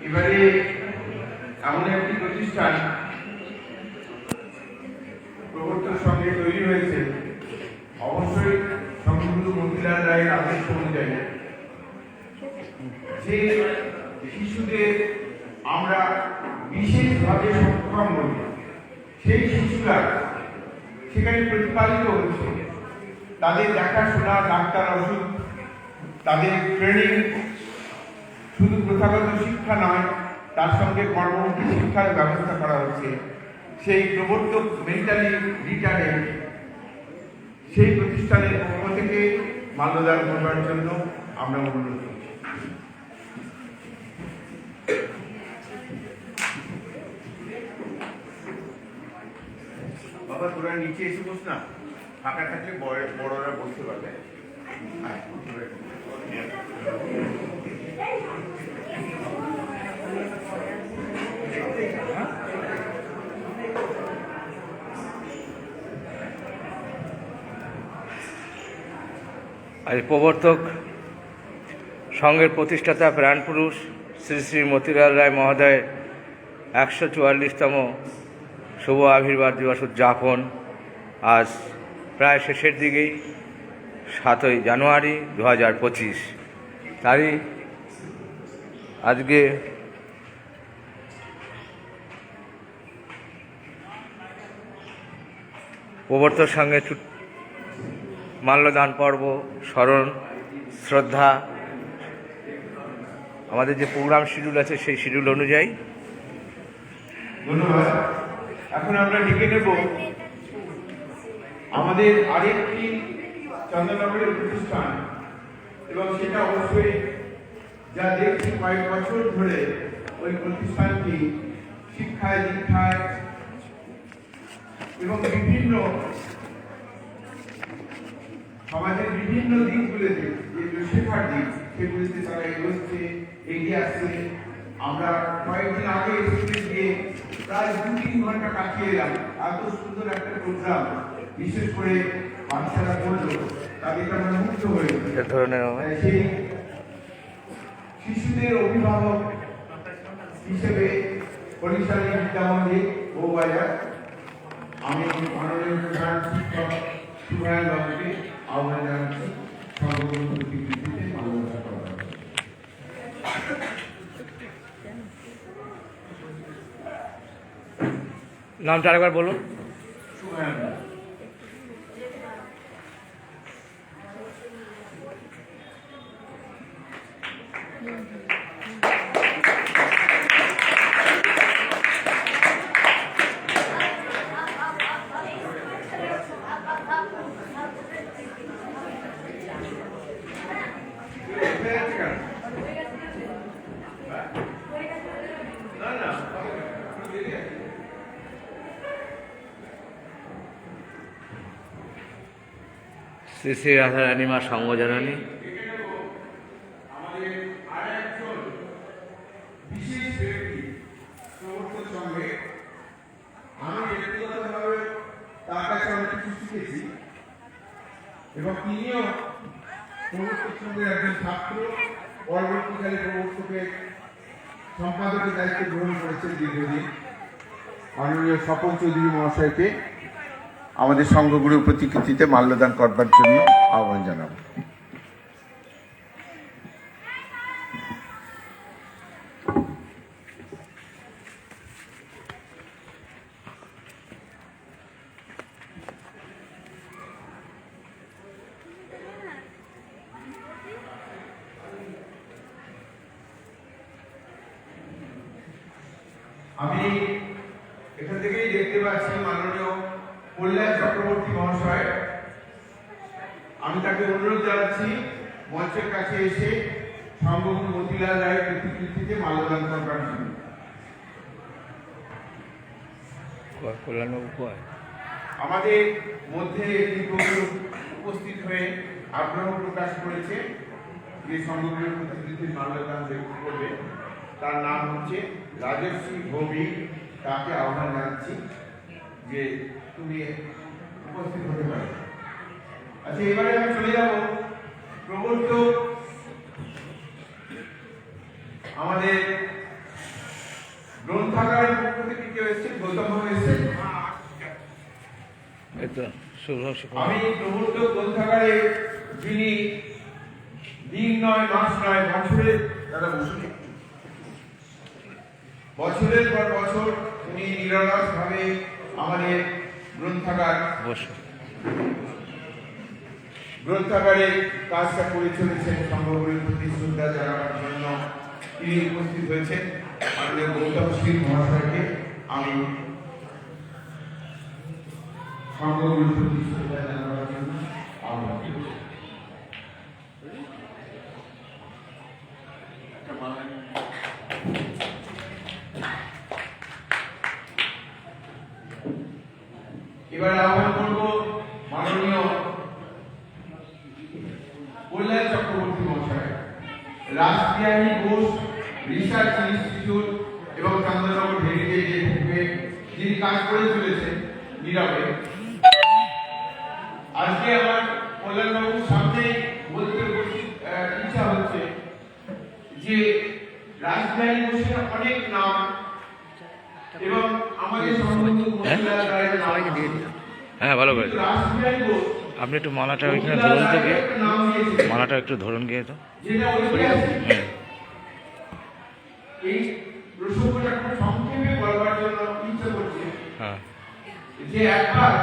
এবারে এমন একটি প্রতিষ্ঠান প্রবর্তন সঙ্গে তৈরি হয়েছে, অবশ্যই সংঘগুরু মতিলাল রায়ের আদেশ অনুযায়ী, যে শিশুদের আমরা বিশেষভাবে সক্ষম বলি, সেই শিশুরা সেখানে প্রতিপালিত হচ্ছে। তাদের দেখাশোনা, ডাক্তার, ওষুধ, তাদের ট্রেনিং শুধু প্রথাগত শিক্ষা নয়, তার সঙ্গে কর্মমুখী শিক্ষার ব্যবস্থা করা হচ্ছে। সেই প্রবর্তক মেন্টালি রিটার্ডেড সেই প্রতিষ্ঠানের পক্ষ থেকে মাল্যদান করবার জন্য আমরা অনুরোধ করছি। বাবা তোরা নিচে এসে বস না, ফাঁকা থাকলে বড়রা বসতে পারবে। আজ প্রবর্তক সংঘের প্রতিষ্ঠাতা প্রাণপুরুষ শ্রী শ্রী মতিলাল রায় মহোদয়ের 144তম শুভ আবির্ভাব দিবস উদযাপন আজ প্রায় শেষের দিকেই। 7ই জানুয়ারি 2025 তারিখ। আজকে প্রবর্তক সংঘের মাল্যদান পর্ব, স্মরণ, শ্রদ্ধা, আমাদের যে প্রোগ্রাম শিডিউল আছে সেই শিডিউল অনুযায়ী। ধন্যবাদ। এখন আমরা ডেকে নেব আমাদের আরেকটি চন্দননগরের প্রতিষ্ঠান, এবং সেটা অবশ্যই যা দেখছি কয়েক বছর ধরে ওই প্রতিষ্ঠানটি শিক্ষায়, দীক্ষায় এবং বিভিন্ন সমাজের বিভিন্ন দিকগুলোতে, যে শেখার দিক, সেগুলিতে তারা এগোচ্ছে, এগিয়ে আসছে। আমরা কয়েকদিন আগে স্কুলে গিয়ে প্রায় 2-3 ঘন্টা কাটিয়ে এলাম। এত সুন্দর একটা প্রোগ্রাম, বিশেষ করে বাচ্চারা করলো, তাদেরকে আমরা মুগ্ধ হয়ে সেই শিশুদের অভিভাবক হিসেবে বরিশালী বিদ্যামন্দির বউবাজার আমি মাননীয় প্রধান শিক্ষক সুভায়ন বাবুকে আহ্বান জানাচ্ছি সংঘগুরু প্রতিকৃতিতে মাল্যদান করা। নামটা আরেকবার বলুন। সুভায়ন। শ্রী শ্রী রাধারানী মা সঙ্গজননী। আমাদের আরেকজন বিশেষ ব্যক্তি প্রবর্তক সংঘে, আমি ব্যক্তিগতভাবে তার কাছে অনেক কিছু শিখেছি, এবং তিনিও প্রবর্তক সংঘের একজন ছাত্র, পরবর্তীকালে প্রবর্তকের সম্পাদকের দায়িত্ব গ্রহণ করেছেন দীর্ঘদিন। মাননীয় স্বপন চৌধুরী মহাশয়কে আমাদের সংঘগুরুর প্রতিকৃতিতে মাল্যদান করবার জন্য আহ্বান জানাব। আমি এখান থেকেই দেখতে পাচ্ছি মাননীয় কল্যাণ চক্রবর্তী মহাশয়। আমি তাকে অনুরোধ জানাচ্ছি মঞ্চের কাছে এসে সংঘগুরু মতিলাল রায়ের প্রতিকৃতিতে মাল্যদান করবার জন্য। আমাদের মধ্যে একটি প্রচুর উপস্থিত হয়ে আগ্রহ প্রকাশ করেছে যে সংঘগুরুর প্রতিকৃতির মাল্যদান করবে, তার নাম হচ্ছে রাজশ্রী ভৌমিক। তাকে আহ্বান জানাচ্ছি যে তুমি উপস্থিত হতে পারো। আচ্ছা, এবারে আমি চলে যাব প্রবর্তক আমাদের গ্রন্থাগারের পক্ষ থেকে কেউ এসেছেন, গৌতম বাবু এসেছেন। এই তো শুভ আমি প্রবর্ত গ্রন্থাগারে যিনি দিন নয় মাস নয় বছরের দাদা বসুন, বছরের পর বছর উনি নিরলস ভাবে আমাদের গ্রন্থাগারে কাজটা করে চলেছেন। সম্ভবের প্রতি শ্রদ্ধা জানাবার জন্য তিনি উপস্থিত হয়েছেন। আমাদের গৌতম শীল মহাশয়কে আমি সম্ভবের প্রতি শ্রদ্ধা জানাবার জন্য আহ্বান করছি। এবার আহ্বান করব মাননীয় কল্যাণ চক্রবর্তী মহাশয়, রাসবিহারী ঘোষ রিসার্চ ইনস্টিটিউট এবং চন্দ্রনগর হেরিটেজের গ্রুপে যিনি কাজ করে চলেছেন নীরবে। আজকে আমার কল্যাণবাবুর সামনে বলতে ইচ্ছা হচ্ছে যে রাসবিহারী ঘোষের অনেক নাম এবং আমাদের সম্বন্ধ হ্যাঁ ভালো করে আপনি একটু মালাটা ওইখানে ধরুন তো গিয়ে, মালাটা একটু ধরুন গিয়ে তো। এই প্রসঙ্গটা খুব সংক্ষেপে বলবার জন্য ইচ্ছা করছি যে একবার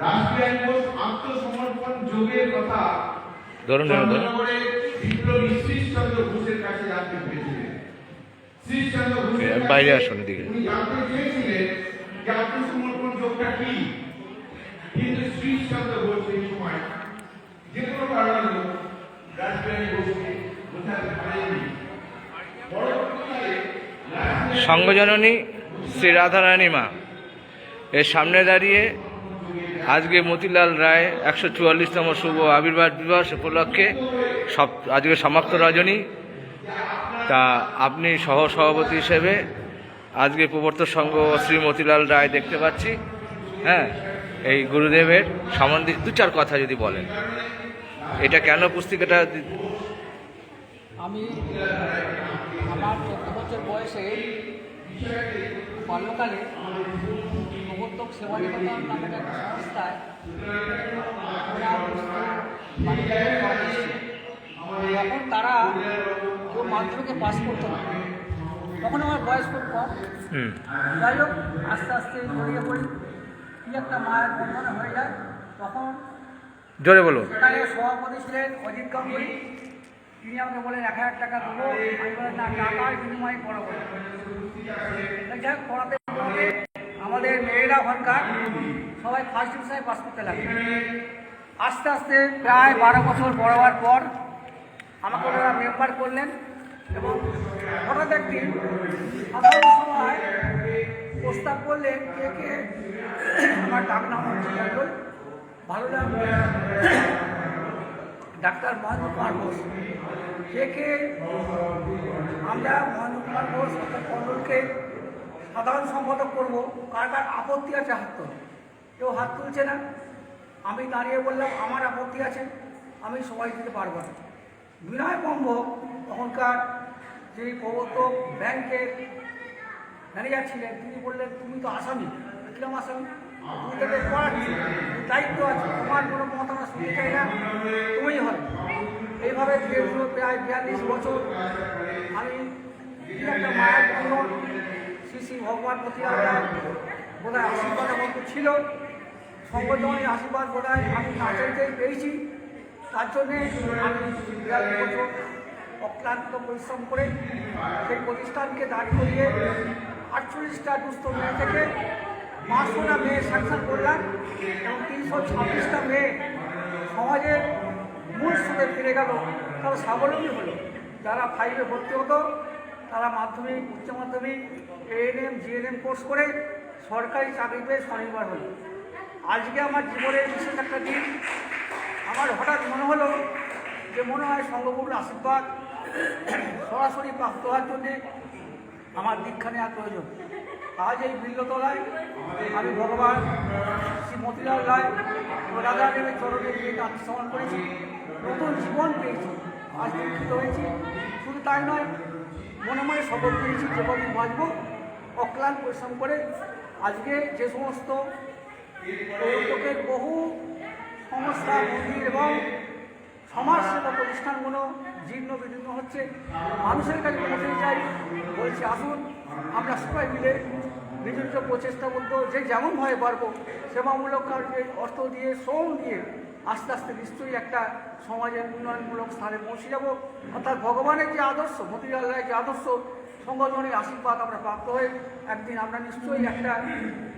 রাসবিহারী ঘোষ আত্মসমর্পণ যোগের কথা ধরুন চন্দ্রনগরে বিপ্লবী শ্রীশচন্দ্র ঘোষের কাছে জানতে পেরেছিলেন। শ্রীশচন্দ্র ঘোষের বাইরে আসুন এদিকে। উনি জানতে চেয়েছিলেন যে আত্মসমর্পণ যোগটা কি, কিন্তু শ্রীশচন্দ্র ঘোষ এই সময় যে কোনো কারণে রাসবিহারী ঘোষকে বোঝাতে পারেননি। পরবর্তীকালে সংঘজননী শ্রী রাধারানী মা এর সামনে দাঁড়িয়ে আজকে মতিলাল রায় 144তম শুভ আবির্ভাব দিবস উপলক্ষে আজকে সমাপ্ত রজনী, তা আপনি সহ সভাপতি হিসেবে আজকে প্রবর্তক সংঘ শ্রী মতিলাল রায় দেখতে পাচ্ছি। হ্যাঁ, এই গুরুদেবের সম্বন্ধে দু চার কথা যদি বলেন, এটা কেন পুস্তিকাটা? আমি আমার 14 বছর বয়সে বাল্যকালে প্রবর্তক সেবা নিকেতন নামের একটা সংস্থায় তখন তারা কেউ মাধ্যমিকে পাস করতো না, তখন আমার বয়স খুব কম। যাই হোক, আস্তে আস্তে জড়িয়ে পড়ি, কি একটা মায়ের বন্ধনে হয়ে যায়। তখন জোরে বলো। সেখানে সভাপতি ছিলেন অজিত গাঙ্গুলি, তিনি আমাকে বলেন 1000 টাকা দেবো। আমি বলেন না, টাকার বিনিময়ে পড়াবো। যাই হোক, পড়াতে পড়াতে আমাদের মেয়েরা ওখানকার সবাই ফার্স্ট ডিভিশনে পাস করতে লাগে। আস্তে আস্তে প্রায় 12 বছর পড়াবার পর আমাকে ওনারা মেম্বার করলেন এবং হঠাৎ একদিন সাধারণ সভায় প্রস্তাব করলেন কে কে, আমার ডাক নাম হচ্ছে মণ্ডল, ভালো নাম ডাক্তার মহেন্দ্র কুমার ঘোষ, কে কে আমরা মহেন্দ্র কুমার ঘোষ অর্থাৎ মণ্ডলকে সাধারণ সম্পাদক করবো, কার কার আপত্তি আছে হাত তোল। কেউ হাত তুলছে না। আমি দাঁড়িয়ে বললাম আমার আপত্তি আছে, আমি সবাই দিতে পারবো না। বিনয় বম্ব তখনকার যিনি প্রবর্তক ব্যাংকের ম্যানেজার ছিলেন, তিনি বললেন তুমি তো আসামি। দেখলাম আসামি, তুমি তাদের পড়াচ্ছি, দায়িত্ব আছে, তোমার কোনো মতামত শুনতে চাই না, তুমিই হবে। এইভাবে ধীরে ধীরে প্রায় 42 বছর আমি একটা মায়ের বন্ধন, শ্রী শ্রী ভগবান মতিলাল রায় বোধহয় আশীর্বাদ আমার ছিল, সংগঠনের আশীর্বাদ বোধহয় আমি নাচাইতেই পেয়েছি। তার জন্যে আমি 42 বছর অক্লান্ত পরিশ্রম করে সেই প্রতিষ্ঠানকে দাঁড় করিয়ে 48টা দুস্থ মেয়ে থেকে 500টা মেয়ে স্যাংশন করলাম এবং 326টা মেয়ে সমাজের মূল স্রোতে ফিরে গেল, তারা স্বাবলম্বী হলো। যারা 5-এ ভর্তি হতো তারা মাধ্যমিক, উচ্চ মাধ্যমিক, এএনএম, জিএনএম কোর্স করে সরকারি চাকরি পেয়ে স্বনির্ভর হলো। আজকে আমার জীবনের বিশেষ একটা দিন। আমার হঠাৎ মনে হলো যে মনে হয় সংঘগুরুর আশীর্বাদ সরাসরি প্রাপ্ত হওয়ার জন্যে আমার দীক্ষা নেওয়ার প্রয়োজন। আজ এই বিল্লতলায় আমি ভগবান শ্রী মতিলাল রায় ও রাধারানীর চরণে গিয়ে আত্মসমর্পণ করেছি, নতুন জীবন পেয়েছি। আজ দীক্ষিত হয়েছি। শুধু তাই নয়, মনে মনে শপথ করেছি যে কদিন বাঁচব অক্লান্ত পরিশ্রম করে আজকে যে সমস্ত প্রবর্তকের বহু সংস্থা, মন্দির এবং সমাজসেবা প্রতিষ্ঠানগুলো জীর্ণ বিদীর্ণ হচ্ছে, মানুষের কাছে পৌঁছে চাই। বলছি আসুন আমরা সবাই মিলে নিজ নিজ প্রচেষ্টা বলতো যে যেমনভাবে পারবো সেবামূলক কার্যে অর্থ দিয়ে, শ্রম দিয়ে আস্তে আস্তে নিশ্চয়ই একটা সমাজের উন্নয়নমূলক স্থানে পৌঁছে যাব। অর্থাৎ ভগবানের যে আদর্শ, মতিলাল রায়ের যে আদর্শ, সংগঠনের আশীর্বাদ আমরা প্রাপ্ত হয়ে একদিন আমরা নিশ্চয়ই একটা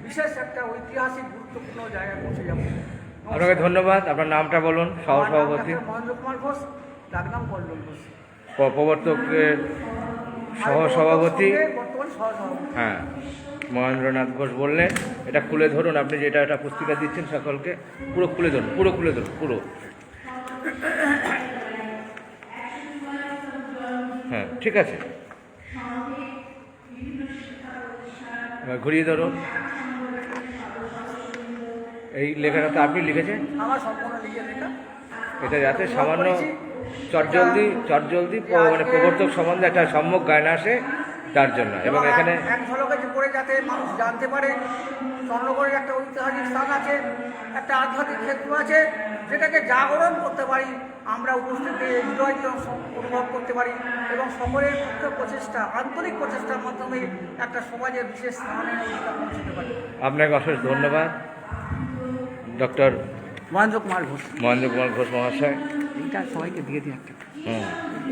বিশেষ একটা ঐতিহাসিক গুরুত্বপূর্ণ জায়গায় পৌঁছে যাব। আপনাকে ধন্যবাদ। আপনার নামটা বলুন। সহসভাপতি মহেন্দ্র কুমার ঘোষ, ডাকনাম কল্লোল ঘোষ, প্রবর্তকের সহসভাপতি। বর্তমান সহসভাপতি। হ্যাঁ, মহেন্দ্রনাথ ঘোষ বললেন। এটা খুলে ধরুন, আপনি যেটা একটা পুস্তিকা দিচ্ছেন সকলকে, পুরো খুলে ধরুন, পুরো খুলে ধরুন, পুরো। হ্যাঁ, ঠিক আছে, ঘুরিয়ে ধরুন। এই লেখাটা তো আপনি লিখেছেন? আমার সম্পূর্ণ লিখে লেখা। এটা যাতে সামান্য চটজলদি মানে প্রবর্তক সম্বন্ধে একটা সম্যক জ্ঞান আসে তার জন্য। এবং এখানে এক ঝলকে করে যাতে মানুষ জানতে পারে চন্দ্রগড়ের একটা ঐতিহাসিক স্থান আছে, একটা আধ্যাত্মিক ক্ষেত্র আছে, যেটাকে জাগরণ করতে পারি আমরা, উপস্থিতি হৃদয় অনুভব করতে পারি এবং সকলের পক্ষে প্রচেষ্টা, আন্তরিক প্রচেষ্টার মাধ্যমে একটা সমাজের বিশেষ স্থানে পৌঁছতে পারি। আপনাকে অশেষ ধন্যবাদ ডক্টর মহেন্দ্র কুমার ঘোষ। মহেন্দ্র কুমার ঘোষ মহাশয়। এইটা সবাইকে দিয়ে দিন একটা।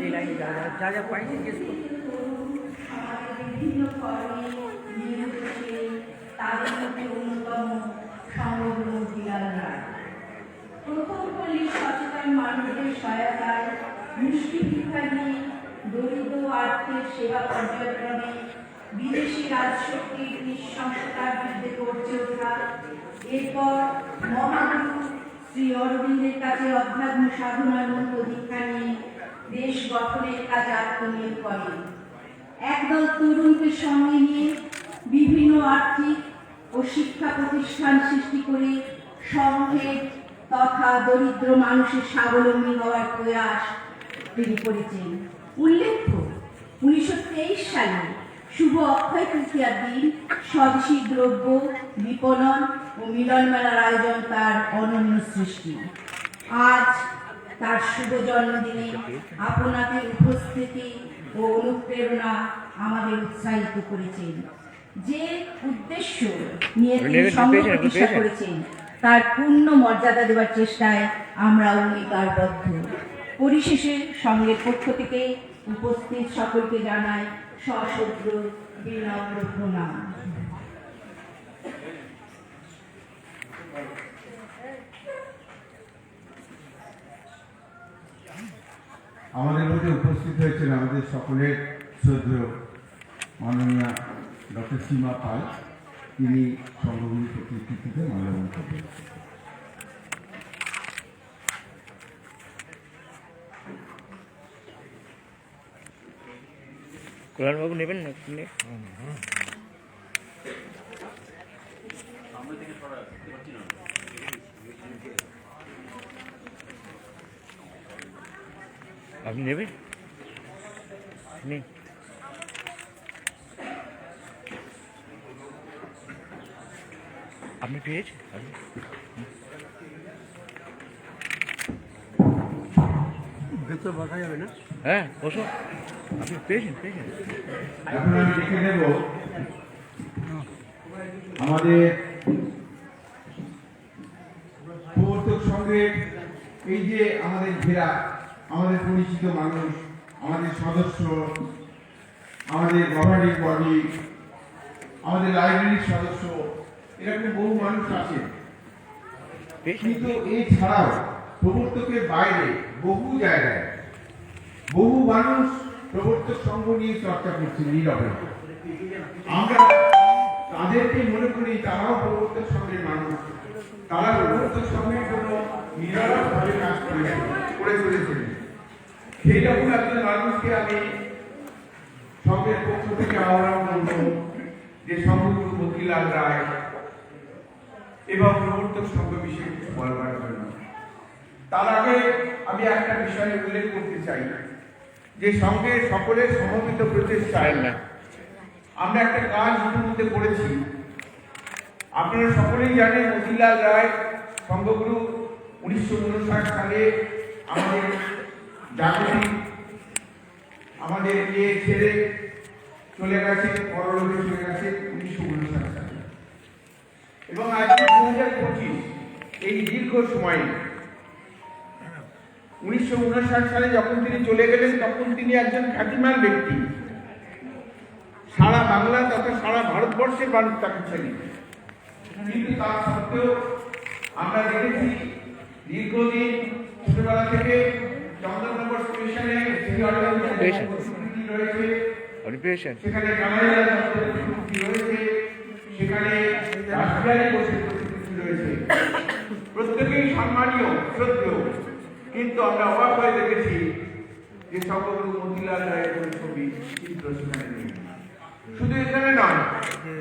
এই লাইনে যা যা পাইনি জিজ্ঞেস করুন। বিভিন্ন ফর্মে নিয়োজিত তাদের মধ্যে অন্যতম সমগ্র মতিলাল রায়। প্রথম পল্লী সচেতন মানুষের সহায়তায় মুষ্টি ভিক্ষা নিয়ে দরিদ্র আর্থিক সেবা পর্যায়ক্রমে বিদেশি রাজশক্তির নৃশংসতার বিরুদ্ধে গর্জে ওঠা, এরপর মহাগুরু শ্রী অরবিন্দের কাছে অধ্যাত্ম সাধনার মূল দীক্ষা নিয়ে দেশ গঠনের কাজে আত্মনিয়োগ করেন। একদল তরুণকে সঙ্গে নিয়ে বিভিন্ন আর্থিক ও শিক্ষা প্রতিষ্ঠান সৃষ্টি করে সংঘের তথা দরিদ্র মানুষের স্বাবলম্বী হওয়ার প্রয়াস তিনি করেছেন। উল্লেখ্য 1923 সালে শুভ অক্ষয় তৃতীয়ার দিন স্বদেশী দ্রব্য বিপণন ও মিলন মেলার আয়োজন তার অনন্য সৃষ্টি। আজ তার শুভ জন্মদিনে আপনাদের উপস্থিতি ও অনুপ্রেরণা আমাদের উৎসাহিত করেছেন। যে উদ্দেশ্য নিয়ে তিনি সংঘ প্রতিষ্ঠা করেছেন তার পূর্ণ মর্যাদা দেওয়ার চেষ্টায় আমরা অঙ্গীকারবদ্ধ। পরিশেষে সংঘের পক্ষ থেকে উপস্থিত সকলকে জানাই সশ্রদ্ধ বিনম্র প্রণাম। আমাদের মধ্যে উপস্থিত হয়েছেন আমাদের সকলের শ্রদ্ধেয় মাননীয় ডক্টর সীমা পাল। তিনি সংঘগুলির প্রতিকৃতিতে মাল্যবান করবেন। কল্যাণবাবু নেবেন না? আপনি নেবেন? আপনি পেয়েছেন? ভেতরে বসা যাবে না? হ্যাঁ, বসো। আপনি পেয়েছেন? এখন আমি লিখে নেব আমাদের প্রবর্তক সংঘের এই যে আমাদের ঘেরা, আমাদের পরিচিত মানুষ, আমাদের সদস্য, আমাদের গভর্নিং বডি, আমাদের লাইব্রেরির সদস্য, এরকম বহু মানুষ আছে। কিন্তু এছাড়াও প্রবর্তকের বাইরে বহু জায়গায় বহু মানুষ প্রবর্তক সংঘ নিয়ে চর্চা করছে নীরবে। আমরা তাদেরকে মনে করি তারাও প্রবর্তক সংঘের মানুষ, তারা প্রবর্তক সংঘের জন্য নীরবে কাজ করে চলেছেন। সেই রকম একজন মানুষকে আমি সংঘের পক্ষ থেকে আহ্বান করব যে সংঘগুরু মতিলাল রায় এবং প্রবর্তক সংঘ বিষয়ে কিছু বলবার জন্য। তার আগে আমি একটা বিষয়ে উল্লেখ করতে চাই যে সঙ্গে সকলের সমবেত প্রচেষ্টায় আমরা একটা কাজ ইতিমধ্যে করেছি। আপনারা সকলেই জানেন মতিলাল রায় সংঘগুরু 1959 সালে আমাদের জাগতিক আমাদেরকে ছেড়ে চলে গেছে, পরলোকে চলে গেছে 1959 সালে। এবং আজ 2025 এই দীর্ঘ সময়ে 1959 সালে যখন তিনি চলে গেলেন তখন তিনি একজন খ্যাতিমান ব্যক্তি। সারা বাংলা তথা সারা ভারতবর্ষের মানুষ তাকে চেনে। কিন্তু তা সত্ত্বেও আমরা দেখেছি দীর্ঘদিন ছোটবেলা থেকে চন্দননগর স্টেশনে রয়েছে, সেখানে কানাইলাল রয়েছে, সেখানে রাসবিহারী বসুর প্রতিকৃতি রয়েছে, প্রত্যেকেই সম্মানীয় শ্রদ্ধেয়। কিন্তু আমরা অবাক হয়ে দেখেছি যে সর্বগুরু মতিলাল রায়ের কোন ছবি চিত্র সেখানে নেই। শুধু এখানে নয়,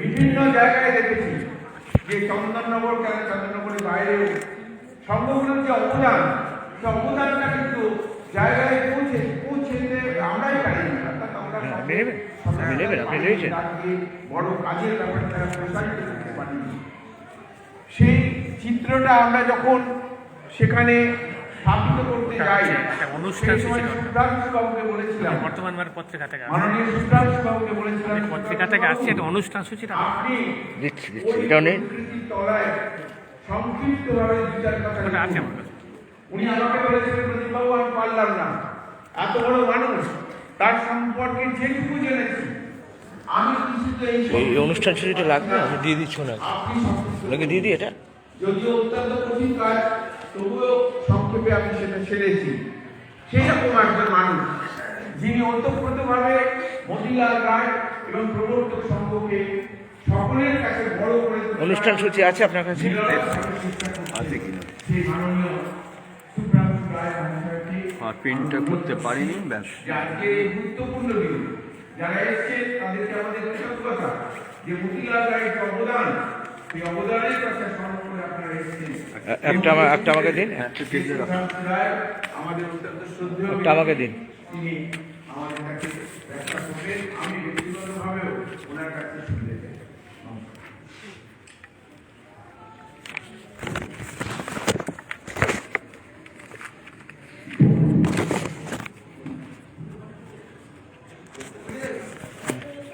বিভিন্ন জায়গায় দেখেছি যে চন্দননগর কেন চন্দননগরের বাইরেও সর্বগুরুর যে অবদান, সে অবদানটা কিন্তু জায়গায় পৌঁছেতে আমরাই পারি না। অর্থাৎ আমরা বড় কাজের ব্যাপারে তারা প্রসারিত করতে পারিনি। সেই চিত্রটা আমরা যখন সেখানে স্থাপিত করতে যাই, সুধাংশুবাবুকে বলেছিলাম, বর্তমান পত্রিকা থেকে মাননীয় সুধাংশুবাবুকে বলেছিলাম, পত্রিকা থেকে আসছে একটা অনুষ্ঠান সূচিটা আপনি দিচ্ছি এটা নেই, তলায় সংক্ষিপ্তভাবে বিচার কথা ওটা আছে আমার কাছে। উনি আমাকে বলেছিলেন, প্রদীপবাবু আমি পারলাম না, এত বড় মানুষ, তার সম্পর্কে যেটুকু জেনেছি আমি কিছুতে এই অনুষ্ঠান সূচিটা লাগবে, আমি দিয়ে দিচ্ছি ওনাকে, ওনাকে দিয়ে দিই এটা। যদিও অত্যন্ত কঠিন কাজ, তবুও সংক্ষেপে আমি সেটা সেরেছি। সেই রকম একজন মানুষ যিনি ওতপ্রোতভাবে মতিলাল রায় এবং প্রবর্তক সংঘকে সকলের কাছে বড় করে অনুষ্ঠান সূচি আছে আপনার কাছে? সেই মাননীয় সুব্রাংশু রায় মহাশয়কে আর প্রিন্টটা করতে পারিনি, ব্যাস। আজকে এই গুরুত্বপূর্ণ দিন যারা এসেছেন তাদেরকে আমাদের কৃতজ্ঞতা যে মতিলাল রায়ের যে অবদান, সেই অবদানের কাছে স্মরণ করে আপনারা এসেছেন। একটা আমাকে দিন, সুব্রাংশু রায় আমাদের অত্যন্ত শ্রদ্ধেয় একটা আমাকে দিন। তিনি আমাদের কাছে ব্যাখ্যা করবেন, আমি ব্যক্তিগতভাবেও ওনার কাছে শুনতে চাই।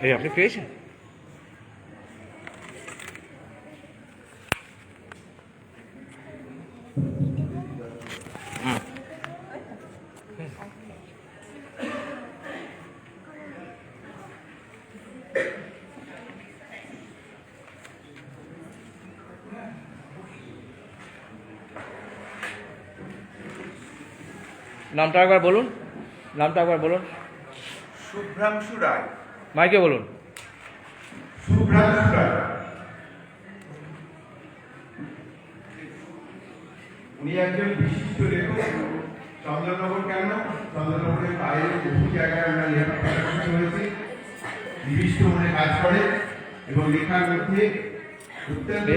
এই আপনি পেয়েছেন? নামটা একবার বলুন, নামটা একবার বলুন। শুভ্রাংশু রায়। মাইকে বলুন। শুভ্রাংশু রায় উনি একজন বিশিষ্ট লেখক। চন্দননগর কেন, চন্দননগরের বাইরে বহু জায়গায় আমরা লেখা হয়েছে, বিশিষ্ট মনে কাজ করে এবং লেখার মধ্যে অত্যন্ত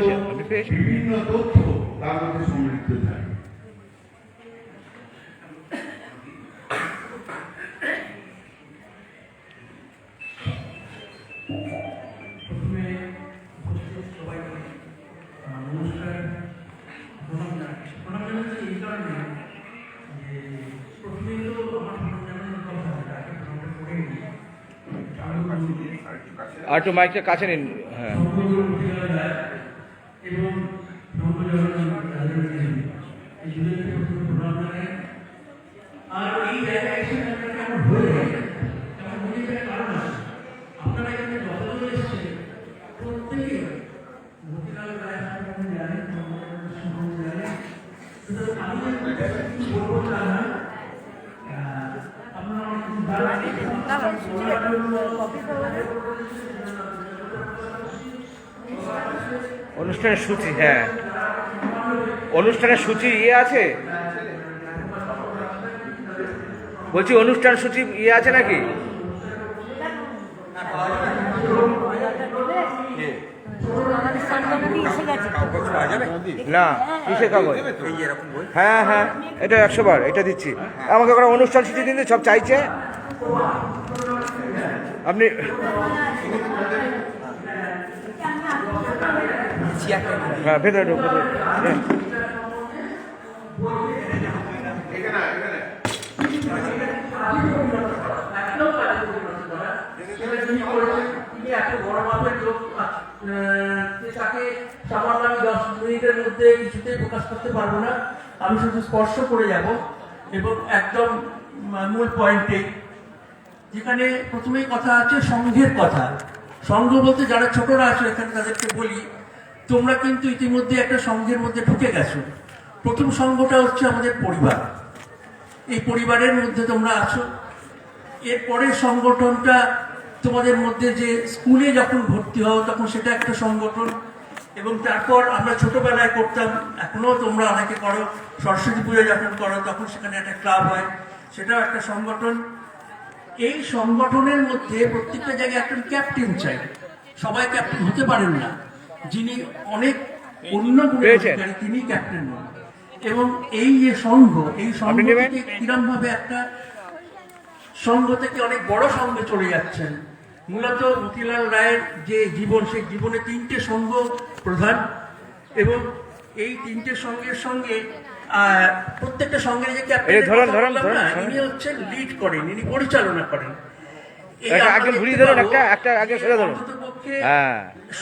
বিভিন্ন তথ্য তার মধ্যে সমৃদ্ধ থাকে। আর একটু মাইকটা কাছে নিন। হ্যাঁ, আর এই জায়গায় এসে কেমন হয়ে যায়, কেমন হয়ে যায় কারণ আছে। আপনারা এখানে যতজন এসেছেন প্রত্যেকে মতিলাল রায় সম্বন্ধে জানেন, সম্বন্ধে জানেন। সুতরাং আমি কি বলবো তা না, অনুষ্ঠানের সূচি, হ্যাঁ অনুষ্ঠানের সূচি আছে বলছি, অনুষ্ঠান সূচি আছে নাকি? না, কিসের কাগজ? হ্যাঁ হ্যাঁ, এটা 100 বার, এটা দিচ্ছি। আমাকে ওরা অনুষ্ঠান সূচি দিন, সব চাইছে। আপনি হ্যাঁ ভেতরে ঢুকো হ্যাঁ। এখানে এখানে তিনি এত বড় মাপের লোক তাকে সামান্য আমি 10 মিনিটের মধ্যে কিছুতেই প্রকাশ করতে পারবো না। আমি শুধু স্পর্শ করে যাব এবং একদম মূল পয়েন্টে, যেখানে প্রথমেই কথা আছে সংঘের কথা। সংঘ বলতে যারা ছোটরা আছো এখানে তাদেরকে বলি, তোমরা কিন্তু ইতিমধ্যে একটা সংঘের মধ্যে ঢুকে গেছো। প্রথম সংঘটা হচ্ছে আমাদের পরিবার। এই পরিবারের মধ্যে তোমরা আছো। এরপরের সংগঠনটা তোমাদের মধ্যে যে স্কুলে যখন ভর্তি হও তখন সেটা একটা সংগঠন, এবং তারপর আমরা ছোটবেলায় করতাম, এখনো তোমরা অনেকে করো, সরস্বতী পুজো যখন করো তখন সেখানে একটা ক্লাব হয়, সেটাও একটা সংগঠন। এই সংগঠনের মধ্যে প্রত্যেকটা জায়গায় একজন ক্যাপ্টেন চাই। সবাই ক্যাপ্টেন হতে পারেন না, যিনি অনেক অন্য গুণের অধিকারী তিনি ক্যাপ্টেন নন। এবং এই যে সংঘ, এই সংঘ থেকে কিরম ভাবে একটা সংঘ থেকে অনেক বড় সংঘে চলে যাচ্ছেন। মূলত মতিলাল রায়ের যে জীবন, সেই জীবনে 3টে সংঘ প্রধান, এবং এই 3টে সংঘের সঙ্গে প্রত্যেকটা সংঘের যে ক্যাপ্টেন ইনি হচ্ছেন লিড করেন, ইনি পরিচালনা করেন।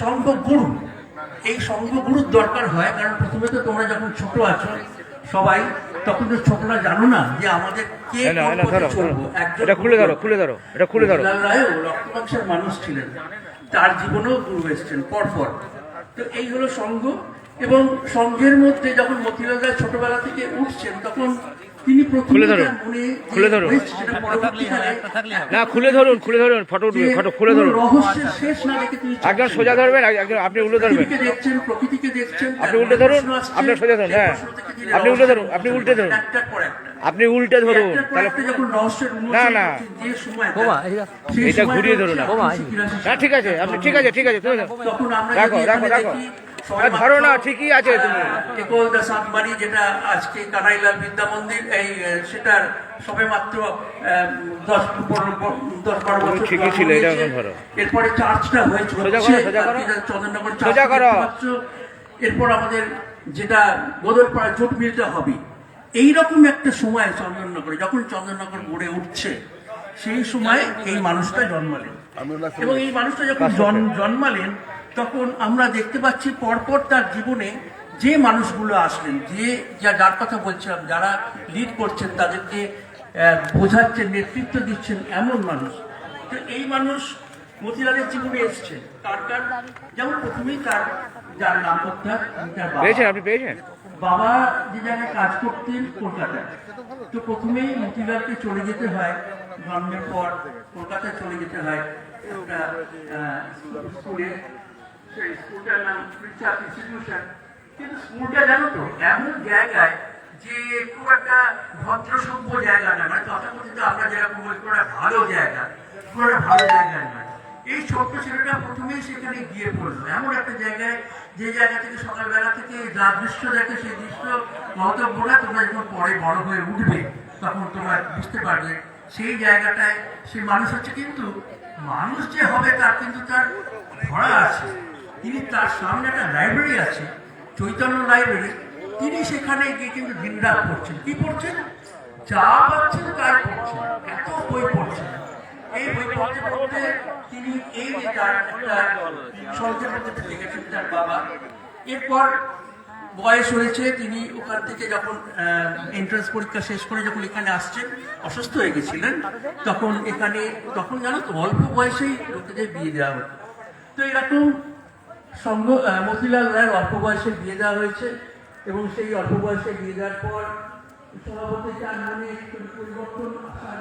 সংঘ গুরু, এই সংঘ গুরুর দরকার হয়, কারণ প্রথমে তো তোমরা যখন ছোট আছো সবাই, তখন তো ছোটরা জানো না যে আমাদের কে চলবো। রক্তমাংসের মানুষ ছিলেন, তার জীবনেও গুরু এসছেন পরপর। তো এই হলো সংঘ। এবং সংঘের মধ্যে যখন মতিলাল রায় ছোটবেলা থেকে উঠছেন তখন তিনি খুলে ধরুন ফটো উঠবে, ফটো খুলে ধরুন, রহস্যের শেষ না দেখে তিনি একজন সোজা ধরবেন, আপনি উল্টে ধরবেন, দেখছেন প্রকৃতিকে দেখছেন, আপনি উল্টে ধরুন, আপনি সোজা ধরুন, হ্যাঁ আপনি উল্টে ধরুন, আপনি উল্টে ধরুন, আপনি উল্টে ধরুন, তাহলে না না এটা ঘুরিয়ে ধরুন। হ্যাঁ ঠিক আছে, আপনি ঠিক আছে ঠিক আছে, তুমি রাখো রাখো রাখো, ধরো না, ঠিকই আছে তুমি। সাতবাড়ি যেটা আজকে কানাইলাল বিদ্যা মন্দির, এই সেটার সবে মাত্র 10-12 বছর ঠিকই ছিল, এটা এখন ধরো। এরপরে চার্চটা হয়েছে চন্দননগর সোজা করো। এরপর আমাদের যেটা গোদরপাড়া জুট মিলটা হবে, এইরকম একটা সময় চন্দননগরে, যখন চন্দননগর গড়ে উঠছে সেই সময় এই মানুষটা জন্মালেন। এবং এই মানুষটা যখন জন্মালেন তখন আমরা দেখতে পাচ্ছি পরপর তার জীবনে যে মানুষগুলো আসলেন, যার কথা বলছিলাম, যারা লিড করছেন, তাদেরকে বোঝাচ্ছেন, নেতৃত্ব দিচ্ছেন, এমন মানুষ। তো এই মানুষ মতিলালের জীবনে এসছেন। কার কার? যেমন প্রথমেই যার নাম করতে আপনি পেয়েছেন, বাবা যে জায়গায় কাজ করতেন কলকাতায়, তো প্রথমেই মতিলালকে চলে যেতে হয়, জন্মের পর কলকাতায় চলে যেতে হয় একটা স্কুলে। সেই স্কুলটার নাম প্রিচার্জ ইনস্টিটিউশন। কিন্তু স্কুলটা জানো তো এমন জায়গায় যে খুব একটা ভদ্র সভ্য জায়গা না, মানে তথাকথিত আমরা যেরকম বলি কোনো ভালো জায়গা, কোনো ভালো জায়গায় নয়। এই ছোট্ট ছেলেটা প্রথমেই সেখানে গিয়ে পড়লো এমন একটা জায়গায়, যে জায়গা থেকে সকালবেলা থেকে যা দৃশ্য দেখে সেই দৃশ্য মন্তব্যটা তোমরা যখন পরে বড় হয়ে উঠবে তখন তোমরা বুঝতে পারবে সেই জায়গাটায় সেই মানুষ হচ্ছে। কিন্তু মানুষ যে হবে তার কিন্তু তার ধরা আছে। তিনি তার সামনে একটা লাইব্রেরি আছে, চৈতন্য লাইব্রেরি, তিনি সেখানে গিয়ে কিন্তু দিনরাত পড়ছেন। কি পড়ছেন? যা পাচ্ছেন তাই পড়ছেন, এত বই পড়ছেন। এই বই পড়তে পড়তে তিনি এই যে তার একটা সঞ্চয় দেখেছেন তার বাবা। এরপর বয়স হয়েছে, তিনি ওখান থেকে যখন এন্ট্রান্স পরীক্ষা শেষ করে যখন এখানে আসছেন, অসুস্থ হয়ে গেছিলেন, তখন জানো তো অল্প বয়সেই লোকেদের বিয়ে দেওয়া হতো। তো এরকম মতিলাল রায়ের অল্প বয়সে বিয়ে দেওয়া হয়েছে, এবং সেই অল্প বয়সে বিয়ে দেওয়ার পর সভাপতি চার মনে একটু পরিবর্তন আসার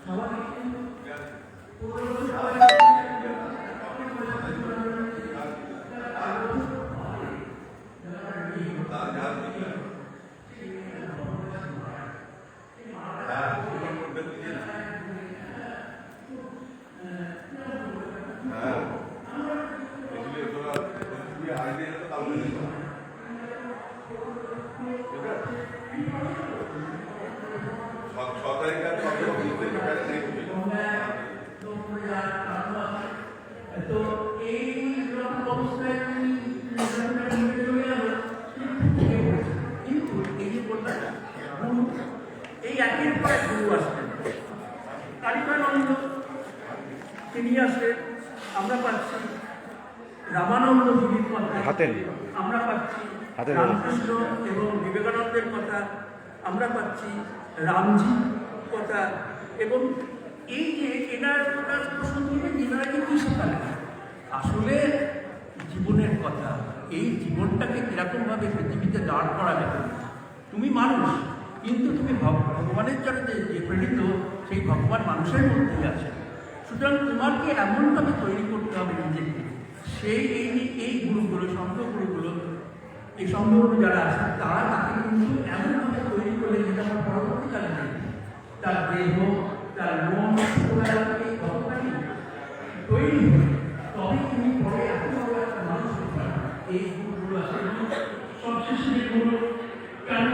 সরকারি কাজ তো এই রকম অবস্থায় চলে গেল, কিন্তু এই যে বললাম গুরু, এই একের পর এক গুরু আসতেন। কালিকানন্দ তিনি আসলেন, আমরা পাচ্ছি রামানন্দ গুরুর কথা, হাতের আমরা পাচ্ছি হাতের রামকৃষ্ণ এবং বিবেকানন্দের কথা, আমরা পাচ্ছি রামজি কথা, এবং এই যে এনার প্রশ্ন করবেন এনারা কি শেখালেন, আসলে জীবনের কথা, এই জীবনটাকে কিরকমভাবে পৃথিবীতে দাঁড় করাবে। তুমি মানুষ, কিন্তু তুমি ভগবানের জন্য যে প্রেরিত, সেই ভগবান মানুষের মধ্যেই আছে। সুতরাং তোমাকে এমনভাবে তৈরি করতে হবে নিজেকে, সেই এই গুরুগুলো, সংঘ গুরুগুলো, এই সংঘগুলো যারা আছে তারা তাকে কিন্তু এমনভাবে তৈরি করলে যেটা আমার পরবর্তীকালে নেই, তার দেহ, তার মন, এই কতখানি তৈরি হয়, তবে তুমি পরে এত বড় একটা মানুষ হতে পারবে। এই গুরুগুলো আছে, সবশেষে গুরু কেন